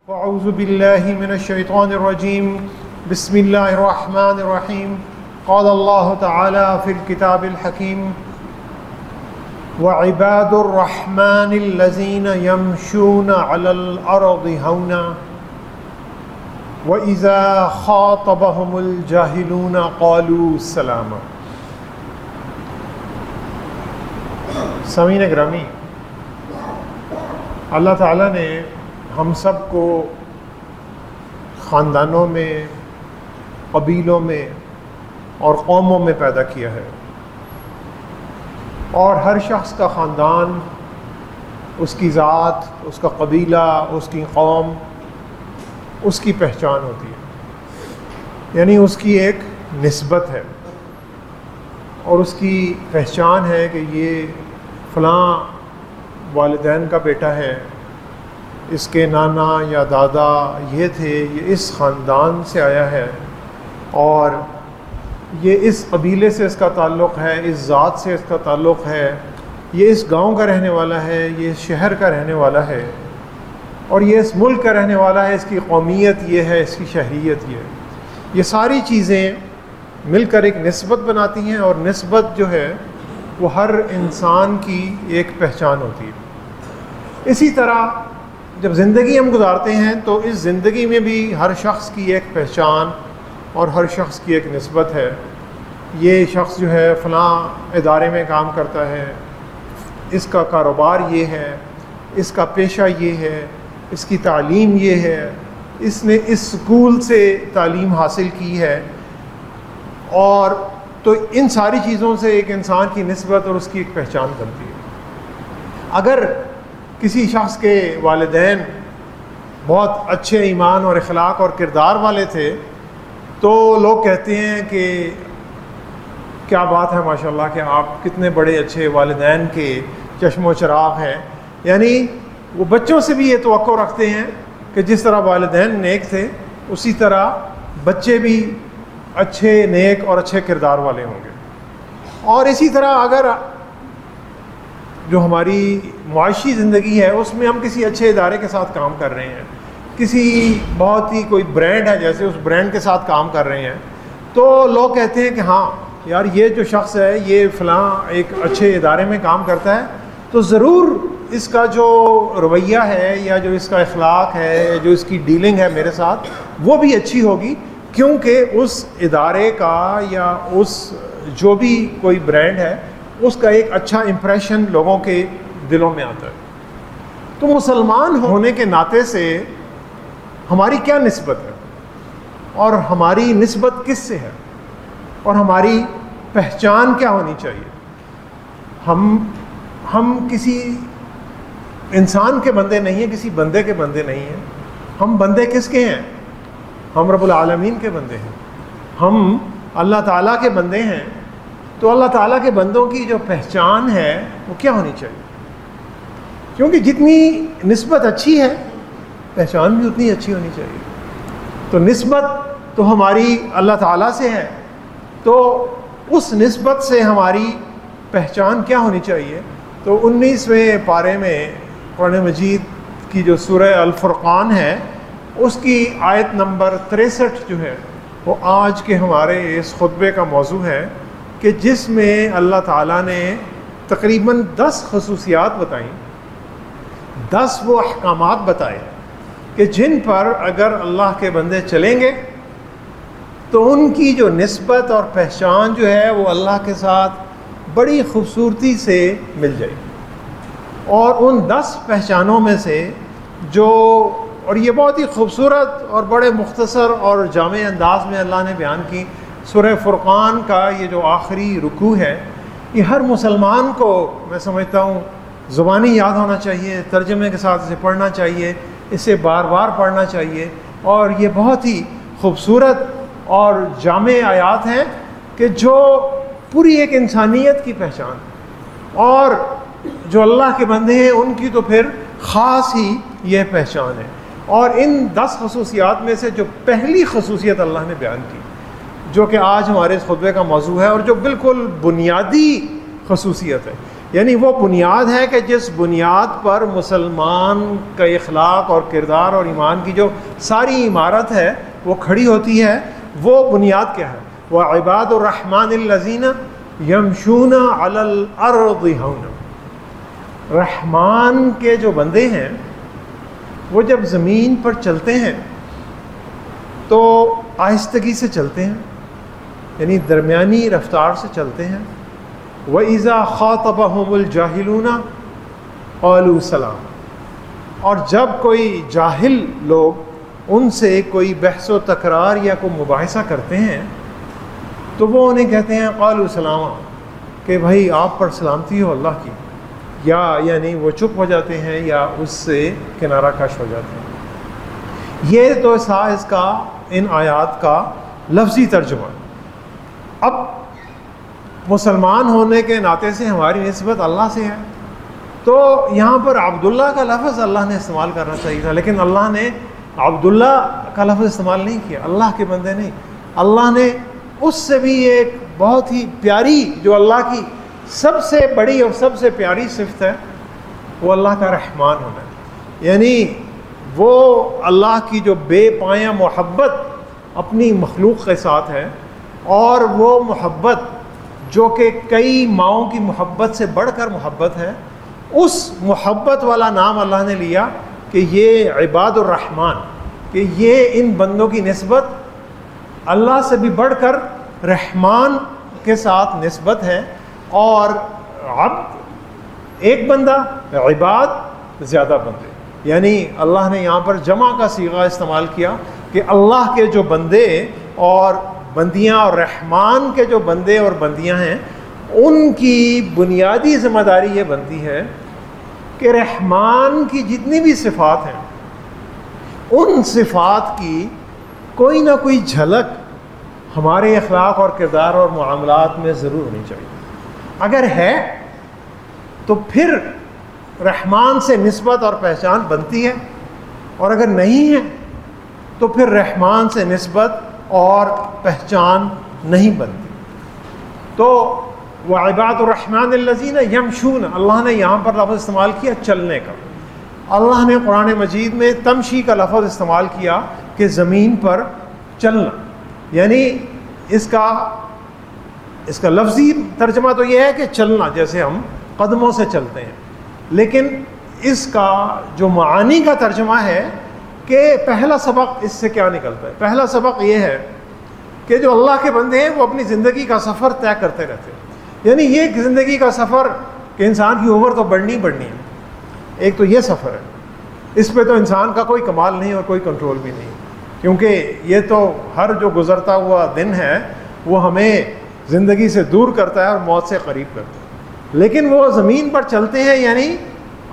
أعوذ بالله من الشيطان الرجيم بسم الله الرحمن الرحيم قال الله تعالى في الكتاب الحكيم وعباد الرحمن الذين يمشون على الأرض هونا وإذا خاطبهم الجاهلون قالوا سلاما۔ سامعین گرامی، اللہ تعالیٰ نے ہم سب کو خاندانوں میں، قبیلوں میں اور قوموں میں پیدا کیا ہے، اور ہر شخص کا خاندان، اس کی ذات، اس کا قبیلہ، اس کی قوم، اس کی پہچان ہوتی ہے، یعنی اس کی ایک نسبت ہے اور اس کی پہچان ہے کہ یہ فلاں والدین کا بیٹا ہے، اس کے نانا یا دادا یہ تھے، یہ اس خاندان سے آیا ہے، اور یہ اس قبیلے سے اس کا تعلق ہے، اس ذات سے اس کا تعلق ہے، یہ اس گاؤں کا رہنے والا ہے، یہ اس شہر کا رہنے والا ہے، اور یہ اس ملک کا رہنے والا ہے، اس کی قومیت یہ ہے، اس کی شہریت یہ ہے۔ یہ ساری چیزیں مل کر ایک نسبت بناتی ہیں، اور نسبت جو ہے وہ ہر انسان کی ایک پہچان ہوتی ہے۔ اسی طرح جب زندگی ہم گزارتے ہیں تو اس زندگی میں بھی ہر شخص کی ایک پہچان اور ہر شخص کی ایک نسبت ہے۔ یہ شخص جو ہے فلاں ادارے میں کام کرتا ہے، اس کا کاروبار یہ ہے، اس کا پیشہ یہ ہے، اس کی تعلیم یہ ہے، اس نے اس اسکول سے تعلیم حاصل کی ہے، اور تو ان ساری چیزوں سے ایک انسان کی نسبت اور اس کی ایک پہچان بنتی ہے۔ اگر کسی شخص کے والدین بہت اچھے ایمان اور اخلاق اور کردار والے تھے تو لوگ کہتے ہیں کہ کیا بات ہے ماشاءاللہ کہ آپ کتنے بڑے اچھے والدین کے چشم و چراغ ہیں، یعنی وہ بچوں سے بھی یہ توقع رکھتے ہیں کہ جس طرح والدین نیک تھے اسی طرح بچے بھی اچھے، نیک اور اچھے کردار والے ہوں گے۔ اور اسی طرح اگر جو ہماری معاشی زندگی ہے اس میں ہم کسی اچھے ادارے کے ساتھ کام کر رہے ہیں، کسی بہت ہی کوئی برانڈ ہے جیسے اس برانڈ کے ساتھ کام کر رہے ہیں، تو لوگ کہتے ہیں کہ ہاں یار یہ جو شخص ہے یہ فلاں ایک اچھے ادارے میں کام کرتا ہے تو ضرور اس کا جو رویہ ہے یا جو اس کا اخلاق ہے، جو اس کی ڈیلنگ ہے میرے ساتھ وہ بھی اچھی ہوگی، کیونکہ اس ادارے کا یا اس جو بھی کوئی برانڈ ہے اس کا ایک اچھا امپریشن لوگوں کے دلوں میں آتا ہے۔ تو مسلمان ہونے کے ناطے سے ہماری کیا نسبت ہے، اور ہماری نسبت کس سے ہے، اور ہماری پہچان کیا ہونی چاہیے؟ ہم کسی انسان کے بندے نہیں ہیں، کسی بندے کے بندے نہیں ہیں، ہم بندے کس کے ہیں؟ ہم رب العالمین کے بندے ہیں، ہم اللہ تعالیٰ کے بندے ہیں۔ تو اللہ تعالیٰ کے بندوں کی جو پہچان ہے وہ کیا ہونی چاہیے؟ کیونکہ جتنی نسبت اچھی ہے پہچان بھی اتنی اچھی ہونی چاہیے۔ تو نسبت تو ہماری اللہ تعالیٰ سے ہے، تو اس نسبت سے ہماری پہچان کیا ہونی چاہیے؟ تو 19ویں پارے میں قرآن مجید کی جو سورہ الفرقان ہے اس کی آیت نمبر 63 جو ہے وہ آج کے ہمارے اس خطبے کا موضوع ہے، کہ جس میں اللہ تعالیٰ نے تقریباً 10 خصوصیات بتائیں، 10 وہ احکامات بتائے کہ جن پر اگر اللہ کے بندے چلیں گے تو ان کی جو نسبت اور پہچان جو ہے وہ اللہ کے ساتھ بڑی خوبصورتی سے مل جائے گی۔ اور ان 10 پہچانوں میں سے جو، اور یہ بہت ہی خوبصورت اور بڑے مختصر اور جامع انداز میں اللہ نے بیان کی۔ سورہ فرقان کا یہ جو آخری رکوع ہے یہ ہر مسلمان کو میں سمجھتا ہوں زبانی یاد ہونا چاہیے، ترجمے کے ساتھ اسے پڑھنا چاہیے، اسے بار بار پڑھنا چاہیے، اور یہ بہت ہی خوبصورت اور جامع آیات ہیں کہ جو پوری ایک انسانیت کی پہچان، اور جو اللہ کے بندے ہیں ان کی تو پھر خاص ہی یہ پہچان ہے۔ اور ان 10 خصوصیات میں سے جو پہلی خصوصیت اللہ نے بیان کی، جو کہ آج ہمارے اس خطبے کا موضوع ہے اور جو بالکل بنیادی خصوصیت ہے، یعنی وہ بنیاد ہے کہ جس بنیاد پر مسلمان کا اخلاق اور کردار اور ایمان کی جو ساری عمارت ہے وہ کھڑی ہوتی ہے. وہ بنیاد کیا ہے؟ وَعِبَادُ الرَّحْمَنِ الَّذِينَ يَمْشُونَ عَلَى الْأَرْضِ هَوْنًا. رحمان کے جو بندے ہیں وہ جب زمین پر چلتے ہیں تو آہستگی سے چلتے ہیں, یعنی درمیانی رفتار سے چلتے ہیں. وَإِذَا خَاطَبَهُمُ الْجَاهِلُونَ قَالُوا سَلَامًا. اور جب کوئی جاہل لوگ ان سے کوئی بحث و تکرار یا کوئی مباحثہ کرتے ہیں تو وہ انہیں کہتے ہیں قالوا سلاما, کہ بھائی آپ پر سلامتی ہو اللہ کی, یا یعنی وہ چپ ہو جاتے ہیں یا اس سے کنارہ کش ہو جاتے ہیں. یہ تو اس کا ان آیات کا لفظی ترجمہ. اب مسلمان ہونے کے ناطے سے ہماری نسبت اللہ سے ہے, تو یہاں پر عبداللہ کا لفظ اللہ نے استعمال کرنا چاہیے تھا, لیکن اللہ نے عبداللہ کا لفظ استعمال نہیں کیا. اللہ کے بندے نہیں, اللہ نے اس سے بھی ایک بہت ہی پیاری, جو اللہ کی سب سے بڑی اور سب سے پیاری صفت ہے, وہ اللہ کا رحمان ہونا ہے. یعنی وہ اللہ کی جو بے پایہ محبت اپنی مخلوق کے ساتھ ہے, اور وہ محبت جو کہ کئی ماؤں کی محبت سے بڑھ کر محبت ہے, اس محبت والا نام اللہ نے لیا کہ یہ عباد الرحمن, کہ یہ ان بندوں کی نسبت اللہ سے بھی بڑھ کر رحمان کے ساتھ نسبت ہے. اور عبد ایک بندہ, عباد زیادہ بندے, یعنی اللہ نے یہاں پر جمع کا صیغہ استعمال کیا کہ اللہ کے جو بندے اور بندیاں اور رحمان کے جو بندے اور بندیاں ہیں ان کی بنیادی ذمہ داری یہ بنتی ہے کہ رحمان کی جتنی بھی صفات ہیں ان صفات کی کوئی نہ کوئی جھلک ہمارے اخلاق اور کردار اور معاملات میں ضرور ہونی چاہیے. اگر ہے تو پھر رحمان سے نسبت اور پہچان بنتی ہے, اور اگر نہیں ہے تو پھر رحمان سے نسبت اور پہچان نہیں بنتی. تو وعباد الرحمن الذین یمشون, اللہ نے یہاں پر لفظ استعمال کیا چلنے کا. اللہ نے قرآن مجید میں تمشی کا لفظ استعمال کیا کہ زمین پر چلنا, یعنی اس کا لفظی ترجمہ تو یہ ہے کہ چلنا, جیسے ہم قدموں سے چلتے ہیں, لیکن اس کا جو معانی کا ترجمہ ہے کہ پہلا سبق اس سے کیا نکلتا ہے. پہلا سبق یہ ہے کہ جو اللہ کے بندے ہیں وہ اپنی زندگی کا سفر طے کرتے رہتے ہیں. یعنی یہ زندگی کا سفر کہ انسان کی عمر تو بڑھنی ہے, ایک تو یہ سفر ہے, اس پہ تو انسان کا کوئی کمال نہیں اور کوئی کنٹرول بھی نہیں, کیونکہ یہ تو ہر جو گزرتا ہوا دن ہے وہ ہمیں زندگی سے دور کرتا ہے اور موت سے قریب کرتا ہے. لیکن وہ زمین پر چلتے ہیں, یعنی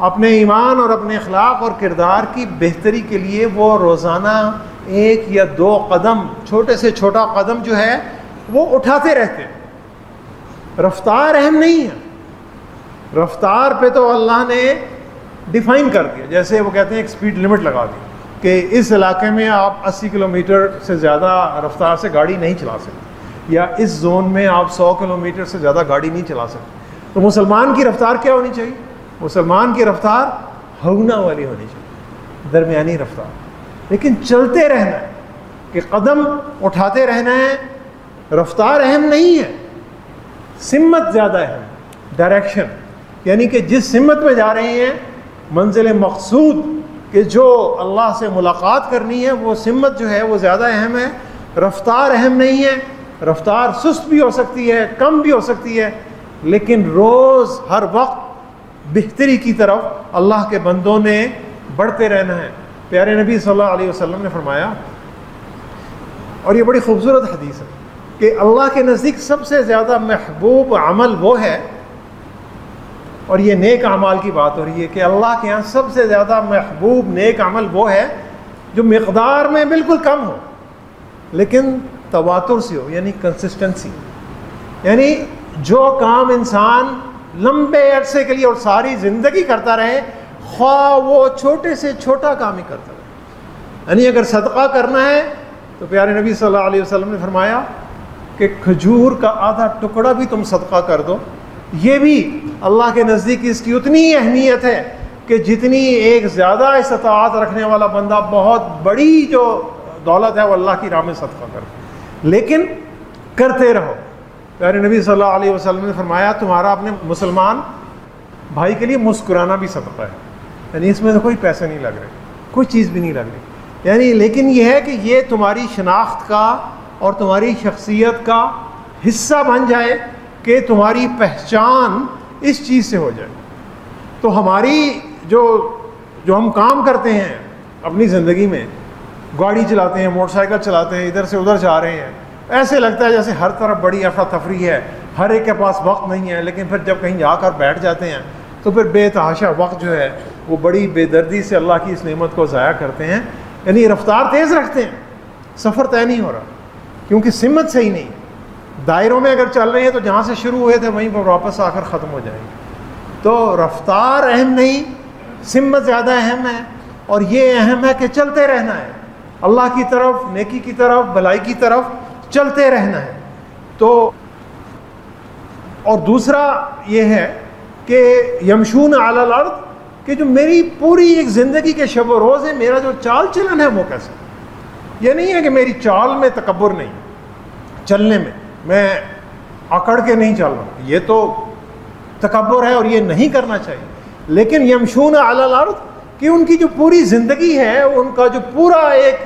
اپنے ایمان اور اپنے اخلاق اور کردار کی بہتری کے لیے وہ روزانہ ایک یا دو قدم, چھوٹے سے چھوٹا قدم جو ہے وہ اٹھاتے رہتے ہیں. رفتار اہم نہیں ہے, رفتار پہ تو اللہ نے ڈیفائن کر دیا, جیسے وہ کہتے ہیں ایک سپیڈ لمٹ لگا دی کہ اس علاقے میں آپ 80 کلومیٹر سے زیادہ رفتار سے گاڑی نہیں چلا سکتے, یا اس زون میں آپ 100 کلومیٹر سے زیادہ گاڑی نہیں چلا سکتے. تو مسلمان کی رفتار کیا ہونی چاہیے؟ مسلمان کی رفتار ہونا والی ہونی چاہیے, درمیانی رفتار, لیکن چلتے رہنا ہے کہ قدم اٹھاتے رہنا ہے. رفتار اہم نہیں ہے, سمت زیادہ اہم, ڈائریکشن, یعنی کہ جس سمت میں جا رہے ہیں منزل مقصود کہ جو اللہ سے ملاقات کرنی ہے وہ سمت جو ہے وہ زیادہ اہم ہے. رفتار اہم نہیں ہے, رفتار سست بھی ہو سکتی ہے, کم بھی ہو سکتی ہے, لیکن روز ہر وقت بہتری کی طرف اللہ کے بندوں نے بڑھتے رہنا ہے. پیارے نبی صلی اللہ علیہ وسلم نے فرمایا, اور یہ بڑی خوبصورت حدیث ہے, کہ اللہ کے نزدیک سب سے زیادہ محبوب عمل وہ ہے, اور یہ نیک اعمال کی بات ہو رہی ہے کہ اللہ کے ہاں سب سے زیادہ محبوب نیک عمل وہ ہے جو مقدار میں بالکل کم ہو لیکن تواتر سے ہو, یعنی کنسسٹنسی. یعنی جو کام انسان لمبے عرصے کے لیے اور ساری زندگی کرتا رہے, خواہ وہ چھوٹے سے چھوٹا کام ہی کرتا رہے. یعنی اگر صدقہ کرنا ہے تو پیارے نبی صلی اللہ علیہ وسلم نے فرمایا کہ کھجور کا آدھا ٹکڑا بھی تم صدقہ کر دو یہ بھی اللہ کے نزدیک اس کی اتنی ہی اہمیت ہے کہ جتنی ایک زیادہ استطاعت رکھنے والا بندہ بہت بڑی جو دولت ہے وہ اللہ کی راہ میں صدقہ کرے، لیکن کرتے رہو۔ پیارے نبی صلی اللہ علیہ وسلم نے فرمایا تمہارا اپنے مسلمان بھائی کے لیے مسکرانا بھی صدقہ ہے، یعنی اس میں تو کوئی پیسے نہیں لگ رہے، کوئی چیز بھی نہیں لگ رہی، یعنی لیکن یہ ہے کہ یہ تمہاری شناخت کا اور تمہاری شخصیت کا حصہ بن جائے کہ تمہاری پہچان اس چیز سے ہو جائے۔ تو ہماری جو ہم کام کرتے ہیں اپنی زندگی میں، گاڑی چلاتے ہیں، موٹر سائیکل چلاتے ہیں، ادھر سے ادھر جا رہے ہیں، ایسے لگتا ہے جیسے ہر طرف بڑی افراتفری ہے، ہر ایک کے پاس وقت نہیں ہے، لیکن پھر جب کہیں جا کر بیٹھ جاتے ہیں تو پھر بے تحاشا وقت جو ہے وہ بڑی بے دردی سے اللہ کی اس نعمت کو ضائع کرتے ہیں، یعنی رفتار تیز رکھتے ہیں، سفر طے نہیں ہو رہا کیونکہ سمت صحیح نہیں، دائروں میں اگر چل رہے ہیں تو جہاں سے شروع ہوئے تھے وہیں پر واپس آ کر ختم ہو جائیں گے۔ تو رفتار اہم نہیں، سمت زیادہ اہم ہے، اور یہ اہم ہے کہ چلتے رہنا ہے، اللہ کی طرف، نیکی کی طرف، بھلائی کی طرف چلتے رہنا ہے۔ تو اور دوسرا یہ ہے کہ یمشون علی الارض، کہ جو میری پوری ایک زندگی کے شب و روز ہے، میرا جو چال چلن ہے وہ کیسے، یہ نہیں ہے کہ میری چال میں تکبر نہیں، چلنے میں اکڑ کے نہیں چل رہا ہوں، یہ تو تکبر ہے اور یہ نہیں کرنا چاہیے، لیکن یمشون علی الارض کہ ان کی جو پوری زندگی ہے، ان کا جو پورا ایک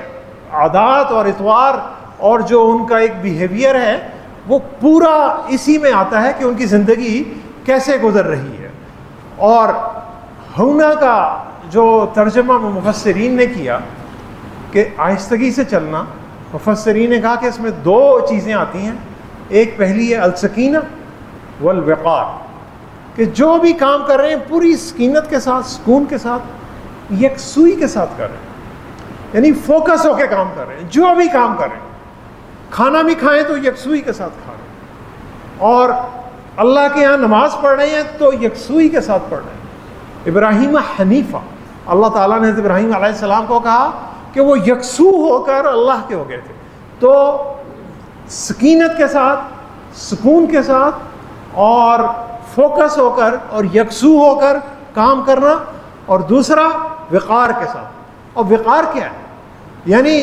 عادات اور اطوار اور جو ان کا ایک بیہیویئر ہے وہ پورا اسی میں آتا ہے کہ ان کی زندگی کیسے گزر رہی ہے۔ اور ہونا کا جو ترجمہ مفسرین نے کیا کہ آہستگی سے چلنا، مفسرین نے کہا کہ اس میں دو چیزیں آتی ہیں، ایک پہلی ہے السکینہ والوقار، کہ جو بھی کام کر رہے ہیں پوری سکینت کے ساتھ، سکون کے ساتھ، یکسوئی کے ساتھ کر رہے ہیں، یعنی فوکس ہو کے کام کر رہے ہیں، جو بھی کام کر رہے ہیں، کھانا بھی کھائیں تو یکسوئی کے ساتھ کھا رہے ہیں، اور اللہ کے ہاں نماز پڑھ رہے ہیں تو یکسوئی کے ساتھ پڑھ رہے ہیں۔ ابراہیم حنیفہ، اللہ تعالیٰ نے ابراہیم علیہ السلام کو کہا کہ وہ یکسو ہو کر اللہ کے ہو گئے تھے، تو سکینت کے ساتھ، سکون کے ساتھ اور فوکس ہو کر اور یکسو ہو کر کام کرنا، اور دوسرا وقار کے ساتھ۔ اور وقار کیا ہے؟ یعنی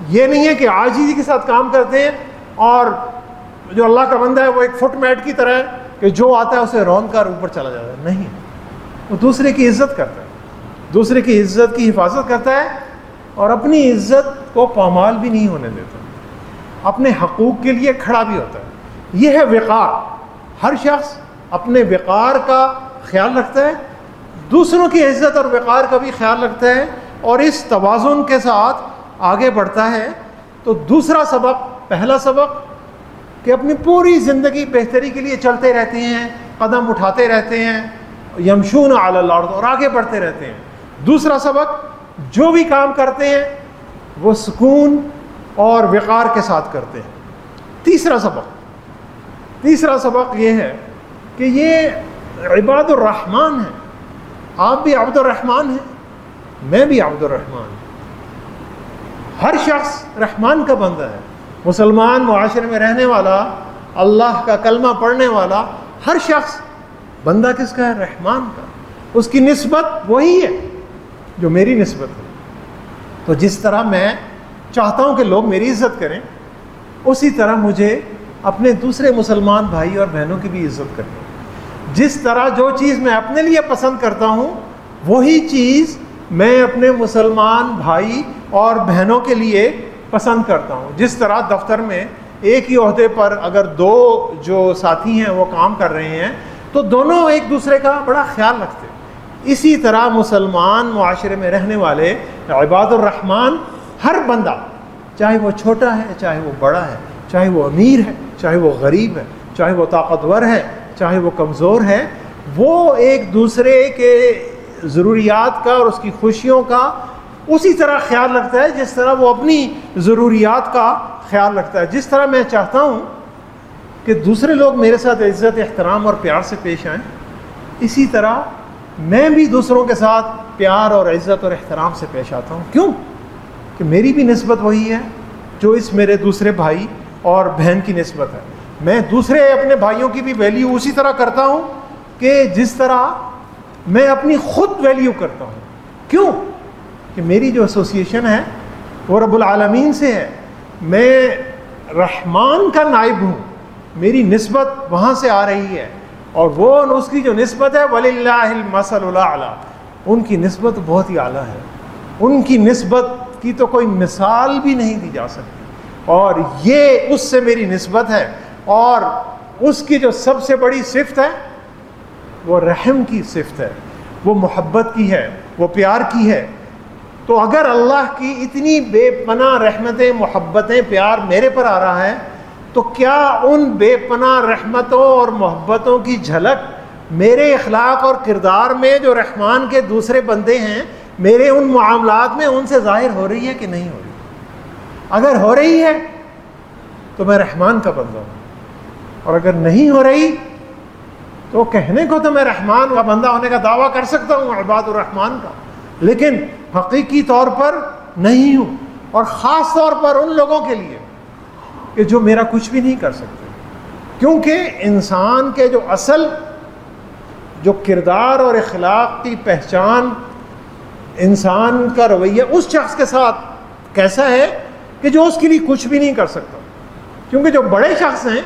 یہ نہیں ہے کہ عاجزی کے ساتھ کام کرتے ہیں اور جو اللہ کا بندہ ہے وہ ایک فٹ میٹ کی طرح ہے کہ جو آتا ہے اسے رون کر اوپر چلا جاتا ہے، نہیں، وہ دوسرے کی عزت کرتا ہے، دوسرے کی عزت کی حفاظت کرتا ہے اور اپنی عزت کو پامال بھی نہیں ہونے دیتا، اپنے حقوق کے لیے کھڑا بھی ہوتا ہے۔ یہ ہے وقار۔ ہر شخص اپنے وقار کا خیال رکھتا ہے، دوسروں کی عزت اور وقار کا بھی خیال رکھتا ہے، اور اس توازن کے ساتھ آگے بڑھتا ہے۔ تو دوسرا سبق، پہلا سبق کہ اپنی پوری زندگی بہتری کے لیے چلتے رہتے ہیں، قدم اٹھاتے رہتے ہیں، یمشون علی الارض، اور آگے بڑھتے رہتے ہیں۔ دوسرا سبق، جو بھی کام کرتے ہیں وہ سکون اور وقار کے ساتھ کرتے ہیں۔ تیسرا سبق یہ ہے کہ یہ عباد الرحمن ہیں، آپ بھی عبد الرحمن ہیں، میں بھی عبد الرحمن ہوں۔ ہر شخص رحمان کا بندہ ہے، مسلمان معاشرے میں رہنے والا، اللہ کا کلمہ پڑھنے والا ہر شخص بندہ کس کا ہے؟ رحمان کا۔ اس کی نسبت وہی ہے جو میری نسبت ہے۔ تو جس طرح میں چاہتا ہوں کہ لوگ میری عزت کریں، اسی طرح مجھے اپنے دوسرے مسلمان بھائی اور بہنوں کی بھی عزت کرنی ہے۔ جس طرح جو چیز میں اپنے لیے پسند کرتا ہوں وہی چیز میں اپنے مسلمان بھائی اور بہنوں کے لیے پسند کرتا ہوں۔ جس طرح دفتر میں ایک ہی عہدے پر اگر دو جو ساتھی ہیں وہ کام کر رہے ہیں تو دونوں ایک دوسرے کا بڑا خیال رکھتے ہیں، اسی طرح مسلمان معاشرے میں رہنے والے عباد الرحمن، ہر بندہ چاہے وہ چھوٹا ہے، چاہے وہ بڑا ہے، چاہے وہ امیر ہے، چاہے وہ غریب ہے، چاہے وہ طاقتور ہے، چاہے وہ کمزور ہے، وہ ایک دوسرے کے ضروریات کا اور اس کی خوشیوں کا اسی طرح خیال رکھتا ہے جس طرح وہ اپنی ضروریات کا خیال رکھتا ہے۔ جس طرح میں چاہتا ہوں کہ دوسرے لوگ میرے ساتھ عزت، احترام اور پیار سے پیش آئیں، اسی طرح میں بھی دوسروں کے ساتھ پیار اور عزت اور احترام سے پیش آتا ہوں۔ کیوں؟ کہ میری بھی نسبت وہی ہے جو اس میرے دوسرے بھائی اور بہن کی نسبت ہے۔ میں دوسرے اپنے بھائیوں کی بھی ویلیو اسی طرح کرتا ہوں کہ جس طرح میں اپنی خود ویلیو کرتا ہوں. کیوں؟ کہ میری جو ایسوسیشن ہے وہ رب العالمین سے ہے، میں رحمان کا نائب ہوں، میری نسبت وہاں سے آ رہی ہے، اور وہ اس کی جو نسبت ہے وَلِلَّهِ الْمَثَلُ الْأَعْلَىٰ، ان کی نسبت بہت ہی اعلیٰ ہے. ان کی نسبت کی تو کوئی مثال بھی نہیں دی جا سکتی، اور یہ اس سے میری نسبت ہے. اور اس کی جو سب سے بڑی صفت ہے وہ رحم کی صفت ہے، وہ محبت کی ہے، وہ پیار کی ہے. تو اگر اللہ کی اتنی بے پناہ رحمتیں، محبتیں، پیار میرے پر آ رہا ہے، تو کیا ان بے پناہ رحمتوں اور محبتوں کی جھلک میرے اخلاق اور کردار میں جو رحمان کے دوسرے بندے ہیں، میرے ان معاملات میں ان سے ظاہر ہو رہی ہے کہ نہیں ہو رہی؟ اگر ہو رہی ہے تو میں رحمان کا بندہ ہوں، اور اگر نہیں ہو رہی تو کہنے کو تو میں رحمان کا بندہ ہونے کا دعویٰ کر سکتا ہوں، عباد الرحمان کا، لیکن حقیقی طور پر نہیں ہوں. اور خاص طور پر ان لوگوں کے لیے کہ جو میرا کچھ بھی نہیں کر سکتے، کیونکہ انسان کے جو اصل جو کردار اور اخلاق کی پہچان، انسان کا رویہ اس شخص کے ساتھ کیسا ہے کہ جو اس کے لیے کچھ بھی نہیں کر سکتا. کیونکہ جو بڑے شخص ہیں،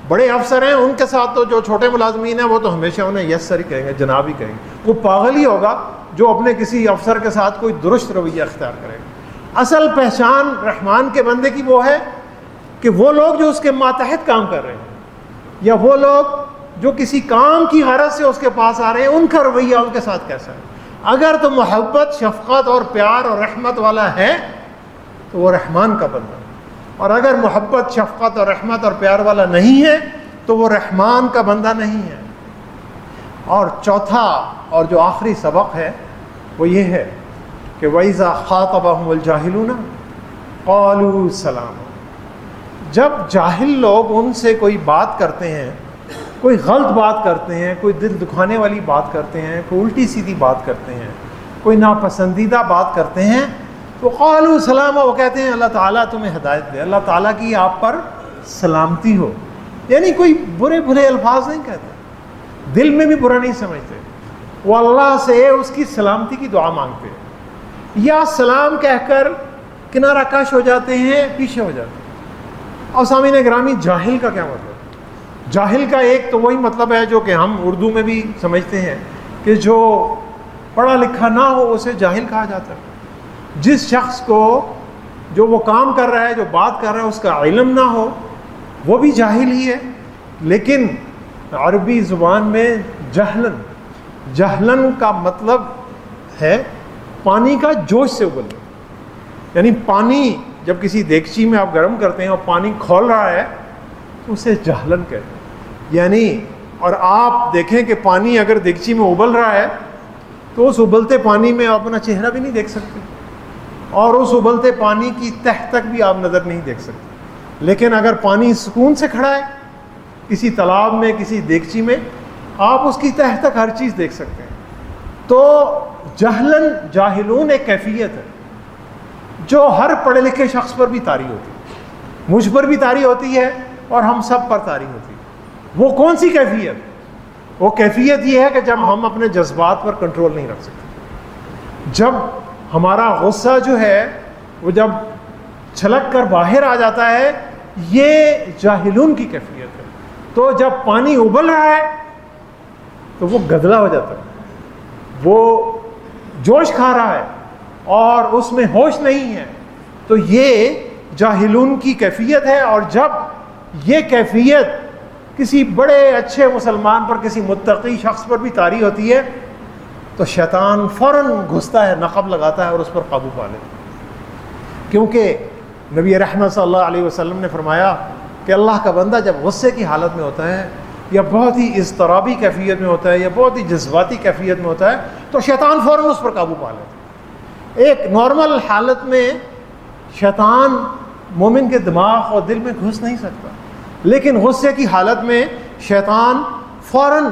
بڑے افسر ہیں، ان کے ساتھ تو جو چھوٹے ملازمین ہیں وہ تو ہمیشہ انہیں یس سر ہی کہیں گے، جناب ہی کہیں گے. وہ پاگل ہی ہوگا جو اپنے کسی افسر کے ساتھ کوئی درست رویہ اختیار کرے گا. اصل پہچان رحمان کے بندے کی وہ ہے کہ وہ لوگ جو اس کے ماتحت کام کر رہے ہیں، یا وہ لوگ جو کسی کام کی غرض سے اس کے پاس آ رہے ہیں، ان کا رویہ ان کے ساتھ کیسا ہے. اگر تو محبت، شفقت اور پیار اور رحمت والا ہے تو وہ رحمان کا بندہ ہے، اور اگر محبت، شفقت اور رحمت اور پیار والا نہیں ہے تو وہ رحمان کا بندہ نہیں ہے. اور چوتھا اور جو آخری سبق ہے وہ یہ ہے کہ وَإِذَا خَاطَبَهُمُ الْجَاهِلُونَ قَالُوا سَلَامًا. جب جاہل لوگ ان سے کوئی بات کرتے ہیں، کوئی غلط بات کرتے ہیں، کوئی دل دکھانے والی بات کرتے ہیں، کوئی الٹی سیدھی بات کرتے ہیں، کوئی ناپسندیدہ بات کرتے ہیں، تو قالوا سلاما، وہ کہتے ہیں اللہ تعالیٰ تمہیں ہدایت دے، اللہ تعالیٰ کی آپ پر سلامتی ہو. یعنی کوئی برے بھلے الفاظ نہیں کہتے، دل میں بھی برا نہیں سمجھتے، وہ اللہ سے اس کی سلامتی کی دعا مانگتے ہیں، یا سلام کہہ کر کنارہ کش ہو جاتے ہیں، پیچھے ہو جاتے ہیں. اور سامعین گرامی، جاہل کا کیا مطلب؟ جاہل کا ایک تو وہی مطلب ہے جو کہ ہم اردو میں بھی سمجھتے ہیں کہ جو پڑھا لکھا نہ ہو اسے جاہل کہا جاتا ہے. جس شخص کو جو وہ کام کر رہا ہے، جو بات کر رہا ہے، اس کا علم نہ ہو، وہ بھی جاہل ہی ہے. لیکن عربی زبان میں جہلن کا مطلب ہے پانی کا جوش سے ابلنا. یعنی پانی جب کسی دیگچی میں آپ گرم کرتے ہیں اور پانی کھول رہا ہے تو اسے جہلن کہتے ہیں. یعنی اور آپ دیکھیں کہ پانی اگر دیگچی میں ابل رہا ہے تو اس ابلتے پانی میں آپ اپنا چہرہ بھی نہیں دیکھ سکتے، اور اس ابلتے پانی کی تہ تک بھی آپ نظر نہیں دیکھ سکتے. لیکن اگر پانی سکون سے کھڑا ہے کسی تالاب میں، کسی دیگچی میں، آپ اس کی تہ تک ہر چیز دیکھ سکتے ہیں. تو جاہلون ایک کیفیت ہے جو ہر پڑھے لکھے شخص پر بھی طاری ہوتی ہے، مجھ پر بھی طاری ہوتی ہے، اور ہم سب پر طاری ہوتی ہے. وہ کون سی کیفیت؟ وہ کیفیت یہ ہے کہ جب ہم اپنے جذبات پر کنٹرول نہیں رکھ سکتے، جب ہمارا غصہ جو ہے وہ جب چھلک کر باہر آ جاتا ہے، یہ جاہلون کی کیفیت ہے. تو جب پانی ابل رہا ہے تو وہ گدلا ہو جاتا ہے، وہ جوش کھا رہا ہے اور اس میں ہوش نہیں ہے، تو یہ جاہلون کی کیفیت ہے. اور جب یہ کیفیت کسی بڑے اچھے مسلمان پر، کسی متقی شخص پر بھی طاری ہوتی ہے تو شیطان فوراً گھستا ہے، نقب لگاتا ہے اور اس پر قابو پا لیتا ہے. کیونکہ نبی رحمت صلی اللہ علیہ وسلم نے فرمایا کہ اللہ کا بندہ جب غصے کی حالت میں ہوتا ہے، یا بہت ہی اضطرابی کیفیت میں ہوتا ہے، یا بہت ہی جذباتی کیفیت میں ہوتا ہے، تو شیطان فوراً اس پر قابو پا لیتا ہے. ایک نارمل حالت میں شیطان مومن کے دماغ اور دل میں گھس نہیں سکتا، لیکن غصے کی حالت میں شیطان فوراً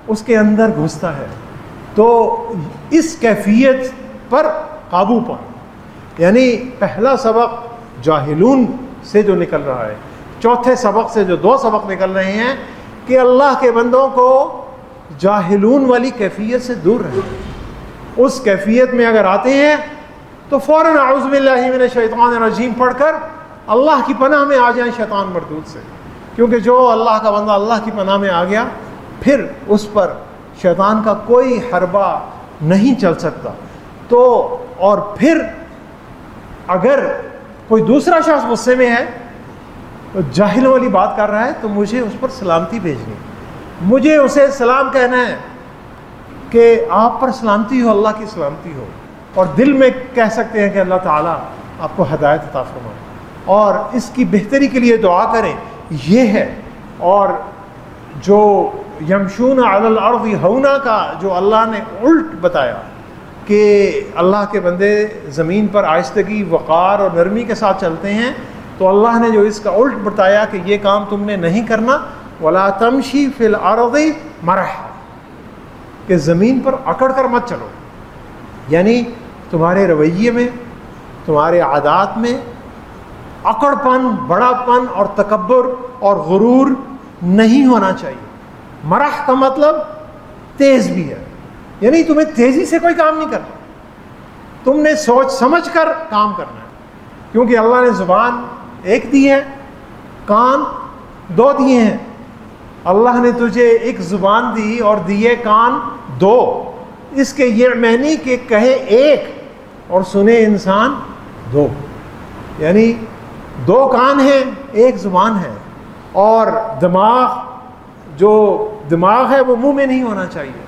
اس کے اندر گھستا ہے. تو اس کیفیت پر قابو پانا، یعنی پہلا سبق جاہلون سے جو نکل رہا ہے، چوتھے سبق سے جو 2 سبق نکل رہے ہیں کہ اللہ کے بندوں کو جاہلون والی کیفیت سے دور رہیں۔ اس کیفیت میں اگر آتے ہیں تو فوراً اعوذ باللہ من الشیطان الرجیم پڑھ کر اللہ کی پناہ میں آ جائیں شیطان مردود سے، کیونکہ جو اللہ کا بندہ اللہ کی پناہ میں آ گیا پھر اس پر شیطان کا کوئی حربہ نہیں چل سکتا۔ تو اور پھر اگر کوئی دوسرا شخص غصے میں ہے، جاہلوں والی بات کر رہا ہے، تو مجھے اس پر سلامتی بھیجنی، مجھے اسے سلام کہنا ہے کہ آپ پر سلامتی ہو، اللہ کی سلامتی ہو، اور دل میں کہہ سکتے ہیں کہ اللہ تعالیٰ آپ کو ہدایت عطا فرمائے، اور اس کی بہتری کے لیے دعا کریں۔ یہ ہے۔ اور جو یمشون علی الارض ہونا کا جو اللہ نے الٹ بتایا کہ اللہ کے بندے زمین پر آہستگی، وقار اور نرمی کے ساتھ چلتے ہیں، تو اللہ نے جو اس کا الٹ بتایا کہ یہ کام تم نے نہیں کرنا، وَلَا تَمْشِي فِي الْأَرْضِ مَرَحًا، کہ زمین پر اکڑ کر مت چلو، یعنی تمہارے رویے میں، تمہارے عادات میں اکڑ پن، بڑا پن اور تکبر اور غرور نہیں ہونا چاہیے۔ مرح کا مطلب تیز بھی ہے، یعنی تمہیں تیزی سے کوئی کام نہیں کرنا، تم نے سوچ سمجھ کر کام کرنا ہے، کیونکہ اللہ نے زبان ایک دی ہے، کان 2 دیے ہیں۔ اللہ نے تجھے ایک زبان دی اور دیے کان 2، اس کے یہ معنی کہ کہے ایک اور سنے انسان 2، یعنی 2 کان ہیں، 1 زبان ہے، اور جو دماغ ہے وہ منہ میں نہیں ہونا چاہیے،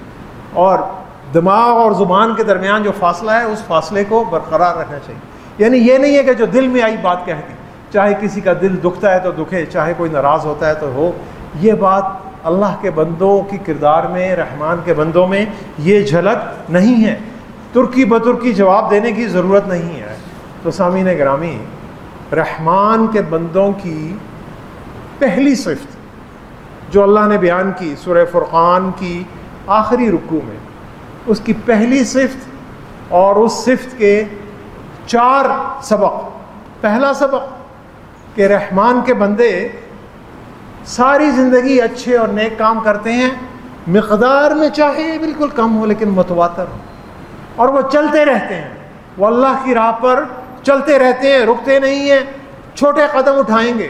اور دماغ اور زبان کے درمیان جو فاصلہ ہے اس فاصلے کو برقرار رکھنا چاہیے۔ یعنی یہ نہیں ہے کہ جو دل میں آئی بات کہہ دی، چاہے کسی کا دل دکھتا ہے تو دکھے، چاہے کوئی ناراض ہوتا ہے تو ہو، یہ بات اللہ کے بندوں کی کردار میں، رحمان کے بندوں میں یہ جھلک نہیں ہے۔ ترکی بترکی جواب دینے کی ضرورت نہیں ہے۔ تو سامعین گرامی، رحمان کے بندوں کی پہلی صفت جو اللہ نے بیان کی سورہ فرقان کی آخری رکوع میں، اس کی پہلی صفت اور اس صفت کے 4 سبق۔ پہلا سبق کہ رحمان کے بندے ساری زندگی اچھے اور نیک کام کرتے ہیں، مقدار میں چاہے بالکل کم ہو لیکن متواتر ہو، اور وہ چلتے رہتے ہیں، وہ اللہ کی راہ پر چلتے رہتے ہیں، رکتے نہیں ہیں، چھوٹے قدم اٹھائیں گے،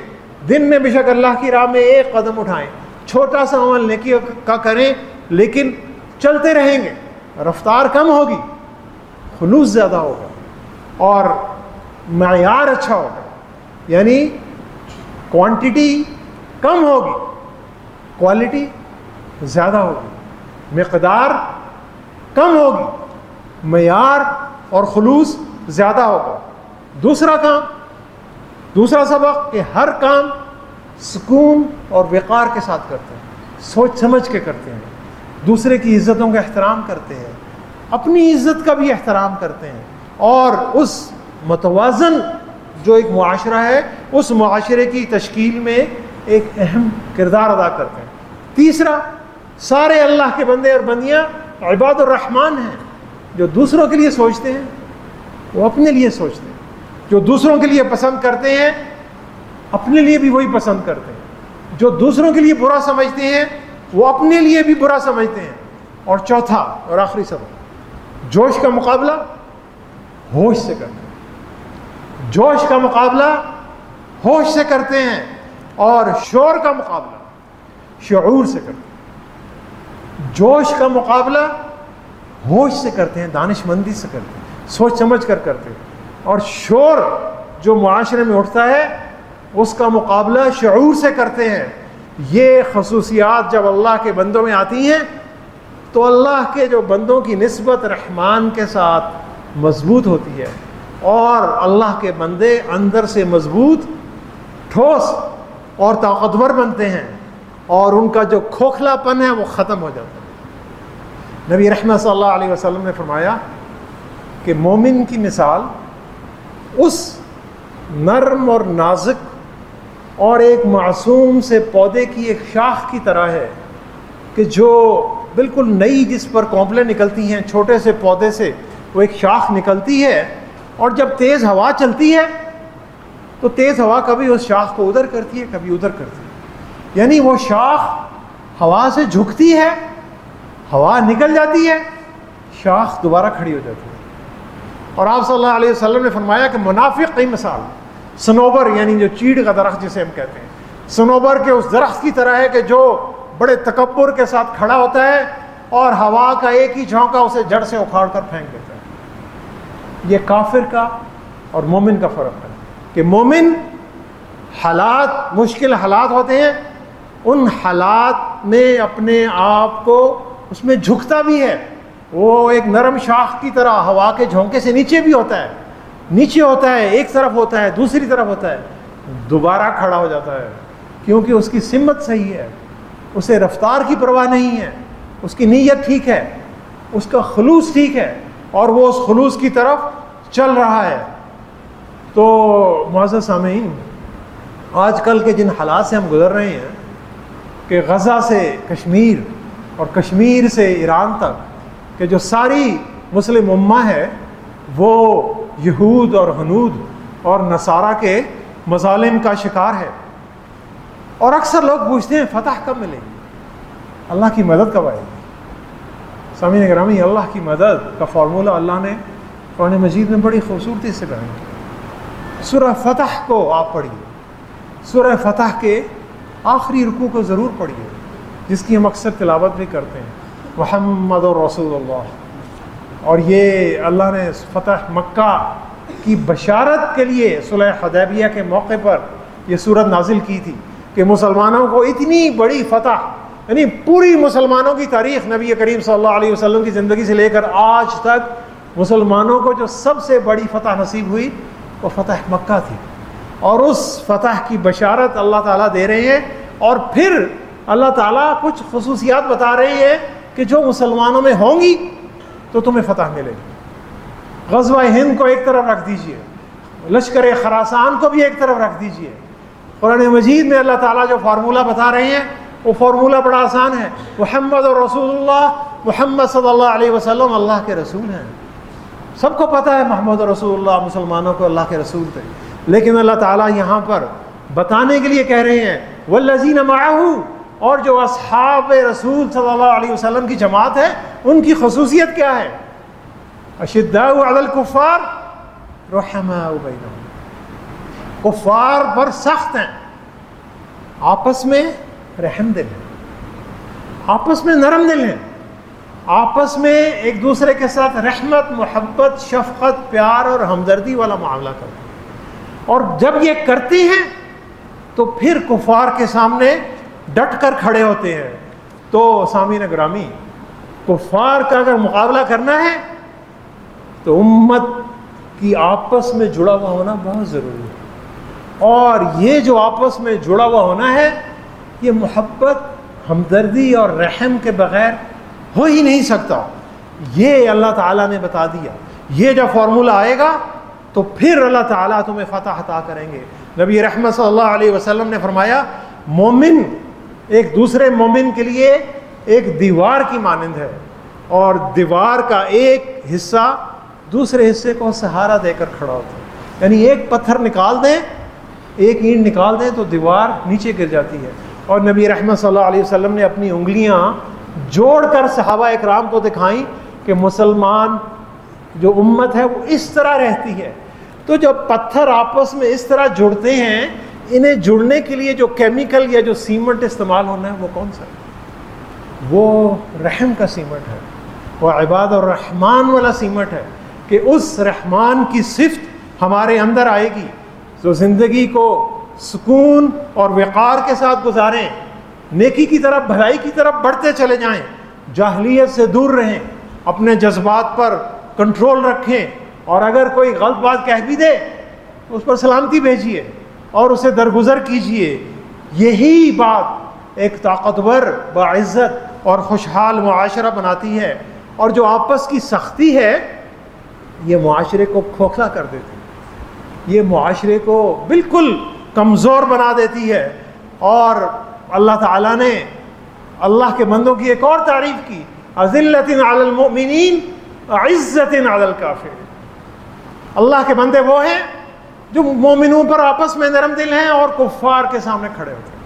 دن میں بے شک اللہ کی راہ میں 1 قدم اٹھائیں، چھوٹا سا عمل نیکی کا کریں، لیکن چلتے رہیں گے، رفتار کم ہوگی، خلوص زیادہ ہوگا، اور معیار اچھا ہوگا، یعنی کوانٹٹی کم ہوگی، کوالٹی زیادہ ہوگی، مقدار کم ہوگی، معیار اور خلوص زیادہ ہوگا۔ دوسرا سبق کہ ہر کام سکون اور وقار کے ساتھ کرتے ہیں، سوچ سمجھ کے کرتے ہیں، دوسرے کی عزتوں کا احترام کرتے ہیں، اپنی عزت کا بھی احترام کرتے ہیں، اور اس متوازن جو ایک معاشرہ ہے اس معاشرے کی تشکیل میں ایک اہم کردار ادا کرتے ہیں۔ تیسرا، سارے اللہ کے بندے اور بندیاں عباد الرحمن ہیں، جو دوسروں کے لیے سوچتے ہیں وہ اپنے لیے سوچتے ہیں، جو دوسروں کے لیے پسند کرتے ہیں اپنے لیے بھی وہی پسند کرتے ہیں، جو دوسروں کے لیے برا سمجھتے ہیں وہ اپنے لیے بھی برا سمجھتے ہیں۔ اور چوتھا اور آخری سبق، جوش کا مقابلہ ہوش سے کرتے ہیں، جوش کا مقابلہ ہوش سے کرتے ہیں، اور شور کا مقابلہ شعور سے کرتے ہیں۔ جوش کا مقابلہ ہوش سے کرتے ہیں، دانش مندی سے کرتے ہیں، سوچ سمجھ کر کرتے ہیں، اور شور جو معاشرے میں اٹھتا ہے اس کا مقابلہ شعور سے کرتے ہیں۔ یہ خصوصیات جب اللہ کے بندوں میں آتی ہیں تو اللہ کے جو بندوں کی نسبت رحمان کے ساتھ مضبوط ہوتی ہے، اور اللہ کے بندے اندر سے مضبوط، ٹھوس اور طاقتور بنتے ہیں، اور ان کا جو کھوکھلا پن ہے وہ ختم ہو جاتا ہے۔ نبی رحمت صلی اللہ علیہ وسلم نے فرمایا کہ مومن کی مثال اس نرم اور نازک اور ایک معصوم سے پودے کی ایک شاخ کی طرح ہے کہ جو بالکل نئی، جس پر کونپلیں نکلتی ہیں، چھوٹے سے پودے سے وہ ایک شاخ نکلتی ہے، اور جب تیز ہوا چلتی ہے تو تیز ہوا کبھی اس شاخ کو ادھر کرتی ہے کبھی ادھر کرتی ہے، یعنی وہ شاخ ہوا سے جھکتی ہے، ہوا نکل جاتی ہے، شاخ دوبارہ کھڑی ہو جاتی ہے۔ اور آپ صلی اللہ علیہ وسلم نے فرمایا کہ منافق کی مثال صنوبر یعنی جو چیڑ کا درخت جسے ہم کہتے ہیں، صنوبر کے اس درخت کی طرح ہے کہ جو بڑے تکبر کے ساتھ کھڑا ہوتا ہے اور ہوا کا ایک ہی جھونکا اسے جڑ سے اکھاڑ کر پھینک دیتا ہے۔ یہ کافر کا اور مومن کا فرق ہے کہ مومن حالات، مشکل حالات ہوتے ہیں، ان حالات میں اپنے آپ کو اس میں جھکتا بھی ہے، وہ ایک نرم شاخ کی طرح ہوا کے جھونکے سے نیچے بھی ہوتا ہے، نیچے ہوتا ہے، ایک طرف ہوتا ہے، دوسری طرف ہوتا ہے، دوبارہ کھڑا ہو جاتا ہے، کیونکہ اس کی سمت صحیح ہے، اسے رفتار کی پرواہ نہیں ہے، اس کی نیت ٹھیک ہے، اس کا خلوص ٹھیک ہے، اور وہ اس خلوص کی طرف چل رہا ہے۔ تو معزز سامعین، آج کل کے جن حالات سے ہم گزر رہے ہیں کہ غزہ سے کشمیر اور کشمیر سے ایران تک کہ جو ساری مسلم امہ ہے وہ یہود اور ہنود اور نصارہ کے مظالم کا شکار ہے، اور اکثر لوگ پوچھتے ہیں فتح کب ملے گی، اللہ کی مدد کب آئے گی؟ سامعین گرامی، اللہ کی مدد کا فارمولہ اللہ نے قرآن مجید میں بڑی خوبصورتی سے بیان کیا۔ سورہ فتح کو آپ پڑھیے، سورہ فتح کے آخری رکوع کو ضرور پڑھیے، جس کی ہم اکثر تلاوت بھی کرتے ہیں، محمد رسول اللہ۔ اور یہ اللہ نے فتح مکہ کی بشارت کے لیے صلح حدیبیہ کے موقع پر یہ سورت نازل کی تھی کہ مسلمانوں کو اتنی بڑی فتح، یعنی پوری مسلمانوں کی تاریخ نبی کریم صلی اللہ علیہ وسلم کی زندگی سے لے کر آج تک مسلمانوں کو جو سب سے بڑی فتح نصیب ہوئی وہ فتح مکہ تھی، اور اس فتح کی بشارت اللہ تعالیٰ دے رہے ہیں، اور پھر اللہ تعالیٰ کچھ خصوصیات بتا رہے ہیں کہ جو مسلمانوں میں ہوں گی تو تمہیں فتح ملے گی۔ غزوہ ہند کو ایک طرف رکھ دیجئے، لشکر خراسان کو بھی ایک طرف رکھ دیجئے، قرآن مجید میں اللہ تعالیٰ جو فارمولہ بتا رہے ہیں وہ فارمولہ بڑا آسان ہے، محمد رسول اللہ، محمد صلی اللہ علیہ وسلم اللہ کے رسول ہیں۔ سب کو پتہ ہے محمد رسول اللہ مسلمانوں کو اللہ کے رسول تھے، لیکن اللہ تعالیٰ یہاں پر بتانے کے لیے کہہ رہے ہیں والذین معہ، اور جو اصحاب رسول صلی اللہ علیہ وسلم کی جماعت ہے ان کی خصوصیت کیا ہے؟ اشداء علی الکفار رحماء بینہم، کفار پر سخت ہیں، آپس میں رحم دل ہیں، آپس میں نرم دل ہیں، آپس میں ایک دوسرے کے ساتھ رحمت، محبت، شفقت، پیار اور ہمدردی والا معاملہ کرتے ہیں، اور جب یہ کرتے ہیں تو پھر کفار کے سامنے ڈٹ کر کھڑے ہوتے ہیں۔ تو سامعین گرامی، کفار کا اگر مقابلہ کرنا ہے تو امت کی آپس میں جڑا ہوا ہونا بہت ضروری ہے، اور یہ جو آپس میں جڑا ہوا ہونا ہے یہ محبت، ہمدردی اور رحم کے بغیر ہو ہی نہیں سکتا۔ یہ اللہ تعالیٰ نے بتا دیا، یہ جب فارمولہ آئے گا تو پھر اللہ تعالیٰ تمہیں فتح عطا کریں گے۔ نبی رحمت صلی اللہ علیہ وسلم نے فرمایا مومن ایک دوسرے مومن کے لیے ایک دیوار کی مانند ہے، اور دیوار کا ایک حصہ دوسرے حصے کو سہارا دے کر کھڑا ہوتا ہے، یعنی ایک پتھر نکال دیں، ایک اینٹ نکال دیں تو دیوار نیچے گر جاتی ہے۔ اور نبی رحمت صلی اللہ علیہ وسلم نے اپنی انگلیاں جوڑ کر صحابہ اکرام کو دکھائیں کہ مسلمان جو امت ہے وہ اس طرح رہتی ہے۔ تو جب پتھر آپس میں اس طرح جڑتے ہیں، انہیں جڑنے کے لیے جو کیمیکل یا جو سیمنٹ استعمال ہونا ہے وہ کون سا ہے؟ وہ رحم کا سیمنٹ ہے، وہ عباد الرحمن والا سیمنٹ ہے، کہ اس رحمان کی صفت ہمارے اندر آئے گی تو زندگی کو سکون اور وقار کے ساتھ گزاریں، نیکی کی طرف، بھلائی کی طرف بڑھتے چلے جائیں، جاہلیت سے دور رہیں، اپنے جذبات پر کنٹرول رکھیں، اور اگر کوئی غلط بات کہہ بھی دے تو اس پر سلامتی بھیجیے اور اسے درگزر کیجیے۔ یہی بات ایک طاقتور، باعزت اور خوشحال معاشرہ بناتی ہے، اور جو آپس کی سختی ہے یہ معاشرے کو کھوکھلا کر دیتی ہے، یہ معاشرے کو بالکل کمزور بنا دیتی ہے۔ اور اللہ تعالیٰ نے اللہ کے بندوں کی ایک اور تعریف کی، اذلۃ علی المؤمنین عزۃ علی الکافرین۔ اللہ کے بندے وہ ہیں جو مومنوں پر آپس میں نرم دل ہیں اور کفار کے سامنے کھڑے ہوتے ہیں.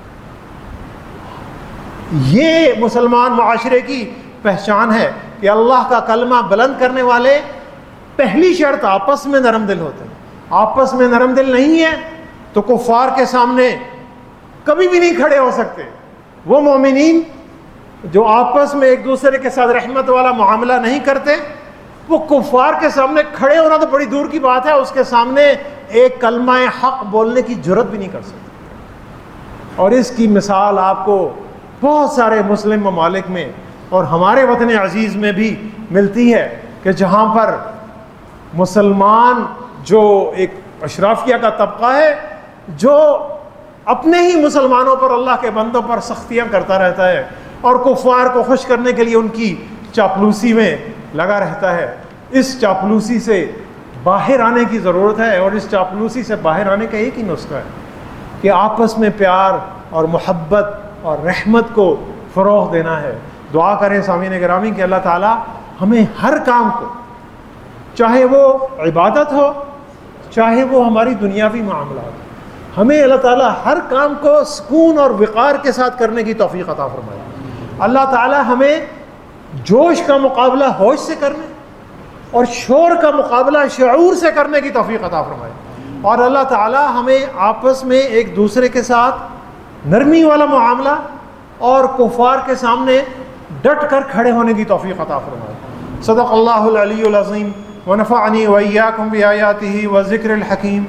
یہ مسلمان معاشرے کی پہچان ہے کہ اللہ کا کلمہ بلند کرنے والے پہلی شرط آپس میں نرم دل ہوتے ہیں. آپس میں نرم دل نہیں ہے تو کفار کے سامنے کبھی بھی نہیں کھڑے ہو سکتے. وہ مومنین جو آپس میں ایک دوسرے کے ساتھ رحمت والا معاملہ نہیں کرتے، وہ کفار کے سامنے کھڑے ہونا تو بڑی دور کی بات ہے، اس کے سامنے ایک کلمہ حق بولنے کی جرت بھی نہیں کر سکتے. اور اس کی مثال آپ کو بہت سارے مسلم ممالک میں اور ہمارے وطن عزیز میں بھی ملتی ہے کہ جہاں پر مسلمان جو ایک اشرافیہ کا طبقہ ہے جو اپنے ہی مسلمانوں پر، اللہ کے بندوں پر سختیاں کرتا رہتا ہے اور کفار کو خوش کرنے کے لیے ان کی چاپلوسی میں لگا رہتا ہے. اس چاپلوسی سے باہر آنے کی ضرورت ہے، اور اس چاپلوسی سے باہر آنے کا ایک ہی نسخہ ہے کہ آپس میں پیار اور محبت اور رحمت کو فروغ دینا ہے. دعا کریں سامعین گرامی کہ اللہ تعالیٰ ہمیں ہر کام کو، چاہے وہ عبادت ہو چاہے وہ ہماری دنیاوی معاملات، ہمیں اللہ تعالیٰ ہر کام کو سکون اور وقار کے ساتھ کرنے کی توفیق عطا فرمائے. اللہ تعالیٰ ہمیں جوش کا مقابلہ ہوش سے کرنے اور شور کا مقابلہ شعور سے کرنے کی توفیق عطا فرمائے. اور اللہ تعالیٰ ہمیں آپس میں ایک دوسرے کے ساتھ نرمی والا معاملہ اور کفار کے سامنے ڈٹ کر کھڑے ہونے کی توفیق عطا فرمائے. صدق اللہ العلی العظیم ونفعنی وإیاکم بآیاتہ وذکر الحکیم.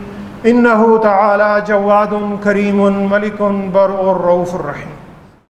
انہ تعالی جواد کریم ملک برء رؤوف الرحیم.